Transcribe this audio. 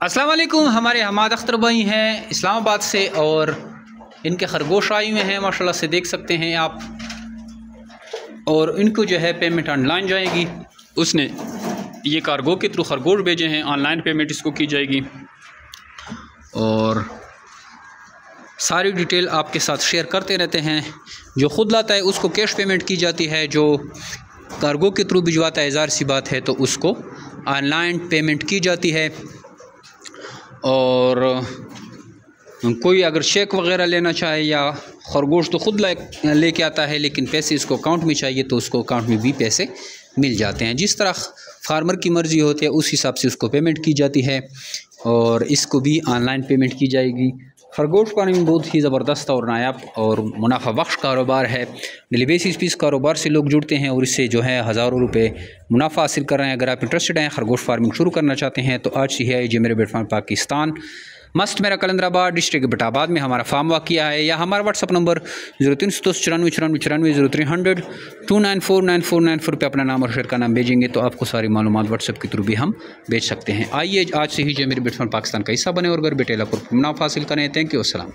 अस्सलाम वालेकुम। हमारे हमाद अख्तर भाई हैं इस्लामाबाद से और इनके खरगोश आए हुए हैं माशाल्लाह से, देख सकते हैं आप। और इनको जो है पेमेंट ऑनलाइन जाएगी। उसने ये कार्गो के थ्रू खरगोश भेजे हैं, ऑनलाइन पेमेंट इसको की जाएगी। और सारी डिटेल आपके साथ शेयर करते रहते हैं। जो ख़ुद लाता है उसको कैश पेमेंट की जाती है, जो कार्गो के थ्रू भिजवाता है ज़ाहिर सी बात है तो उसको ऑनलाइन पेमेंट की जाती है। और कोई अगर चेक वगैरह लेना चाहे या खरगोश तो ख़ुद लेके आता है, लेकिन पैसे इसको अकाउंट में चाहिए तो उसको अकाउंट में भी पैसे मिल जाते हैं। जिस तरह फार्मर की मर्ज़ी होती है उस हिसाब से उसको पेमेंट की जाती है और इसको भी ऑनलाइन पेमेंट की जाएगी। खरगोश फार्मिंग बहुत ही ज़बरदस्त और नायाब और मुनाफा बख्श कारोबार है। डेली बेसिस पे इस कारोबार से लोग जुड़ते हैं और इससे जो है हज़ारों रुपए मुनाफा हासिल कर रहे हैं। अगर आप इंटरेस्टेड हैं, खरगोश फार्मिंग शुरू करना चाहते हैं तो आज से ही आइए मेरे बेट फार्म पाकिस्तान, मस्त मेरा कलंदराबाद डिस्ट्रिक्ट बटाबाद में हमारा फार्म वाक़िया है। या हमारा व्हाट्सअप नंबर 03949494 294949 पर अपना नाम और शहर का नाम भेजेंगे तो आपको सारी मालूमात व्हाट्सअप के थ्रू भी हम भेज सकते हैं। आइए आज से ही जो मेरे बेट फार्म पाकिस्तान का हिस्सा बने और घर बैठे लाखों मुनाफा हासिल करें। थैंक यू, अस्सलाम।